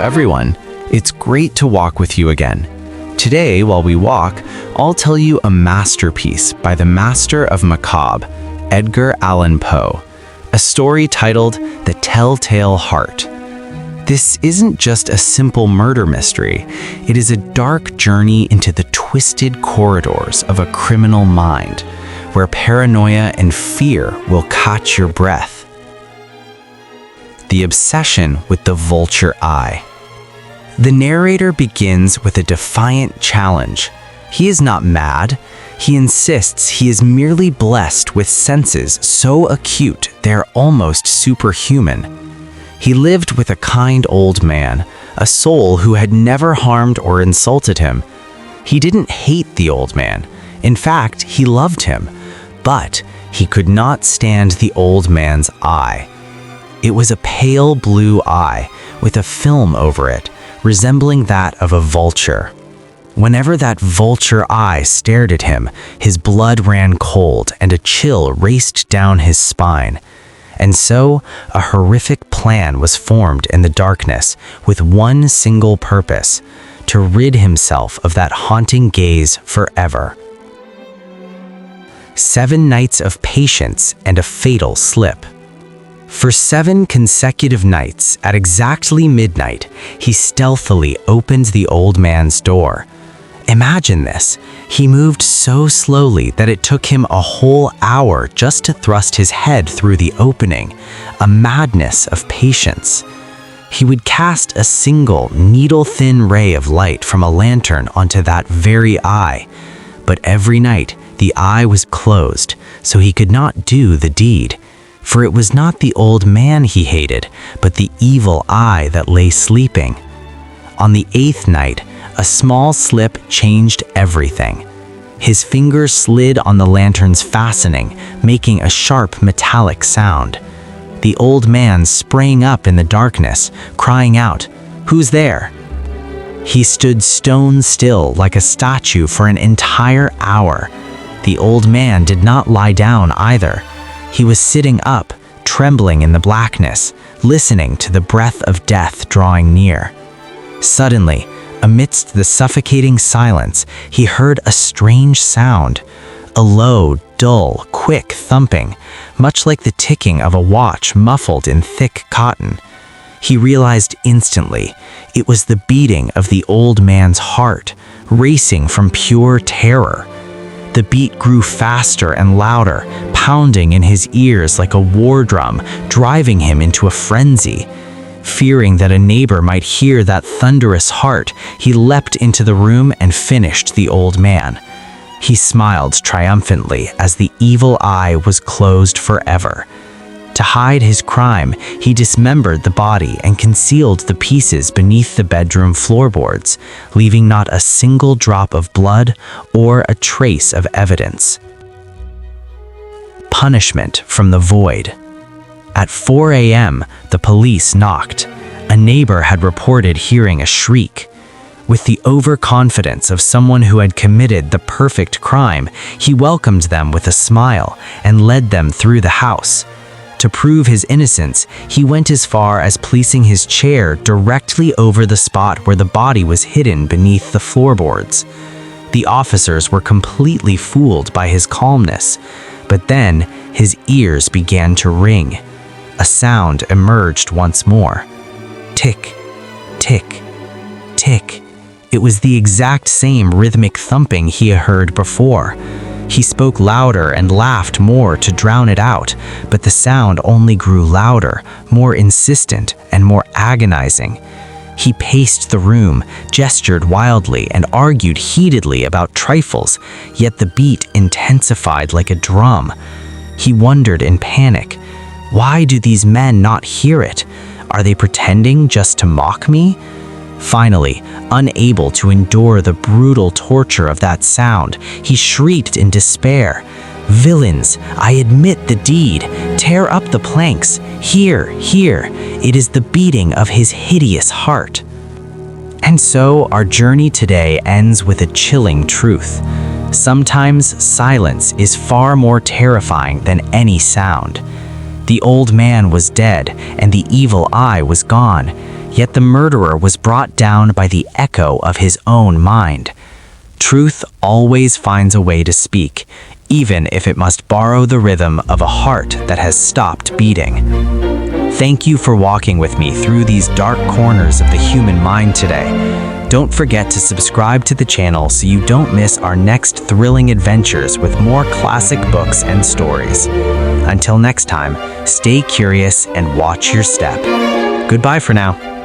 everyone. It's great to walk with you again. Today, while we walk, I'll tell you a masterpiece by the master of macabre, Edgar Allan Poe, a story titled The Telltale Heart. This isn't just a simple murder mystery. It is a dark journey into the twisted corridors of a criminal mind, where paranoia and fear will catch your breath. The obsession with the vulture eye. The narrator begins with a defiant challenge. He is not mad. He insists he is merely blessed with senses so acute they're almost superhuman. He lived with a kind old man, a soul who had never harmed or insulted him. He didn't hate the old man. In fact, he loved him. But he could not stand the old man's eye. It was a pale blue eye with a film over it, resembling that of a vulture. Whenever that vulture eye stared at him, his blood ran cold and a chill raced down his spine. And so, a horrific plan was formed in the darkness with one single purpose: to rid himself of that haunting gaze forever. 7 nights of patience and a fatal slip. For 7 consecutive nights, at exactly midnight, he stealthily opened the old man's door. Imagine this. He moved so slowly that it took him a whole hour just to thrust his head through the opening, a madness of patience. He would cast a single needle-thin ray of light from a lantern onto that very eye, but every night the eye was closed, so he could not do the deed. For it was not the old man he hated, but the evil eye that lay sleeping. On the 8th night, a small slip changed everything. His fingers slid on the lantern's fastening, making a sharp metallic sound. The old man sprang up in the darkness, crying out, "Who's there?" He stood stone still like a statue for an entire hour. The old man did not lie down either. He was sitting up, trembling in the blackness, listening to the breath of death drawing near. Suddenly, amidst the suffocating silence, he heard a strange sound, a low, dull, quick thumping, much like the ticking of a watch muffled in thick cotton. He realized instantly it was the beating of the old man's heart, racing from pure terror. The beat grew faster and louder, pounding in his ears like a war drum, driving him into a frenzy. Fearing that a neighbor might hear that thunderous heart, he leapt into the room and finished the old man. He smiled triumphantly as the evil eye was closed forever. To hide his crime, he dismembered the body and concealed the pieces beneath the bedroom floorboards, leaving not a single drop of blood or a trace of evidence. Punishment from the void. At 4 a.m., the police knocked. A neighbor had reported hearing a shriek. With the overconfidence of someone who had committed the perfect crime, he welcomed them with a smile and led them through the house. To prove his innocence, he went as far as placing his chair directly over the spot where the body was hidden beneath the floorboards. The officers were completely fooled by his calmness, but then his ears began to ring. A sound emerged once more. Tick, tick, tick. It was the exact same rhythmic thumping he had heard before. He spoke louder and laughed more to drown it out, but the sound only grew louder, more insistent, and more agonizing. He paced the room, gestured wildly, and argued heatedly about trifles, yet the beat intensified like a drum. He wondered in panic, why do these men not hear it? Are they pretending just to mock me? Finally, unable to endure the brutal torture of that sound, he shrieked in despair, "Villains, I admit the deed. Tear up the planks. Here, here. It is the beating of his hideous heart." And so our journey today ends with a chilling truth. Sometimes silence is far more terrifying than any sound. The old man was dead, and the evil eye was gone. Yet the murderer was brought down by the echo of his own mind. Truth always finds a way to speak, even if it must borrow the rhythm of a heart that has stopped beating. Thank you for walking with me through these dark corners of the human mind today. Don't forget to subscribe to the channel so you don't miss our next thrilling adventures with more classic books and stories. Until next time, stay curious and watch your step. Goodbye for now.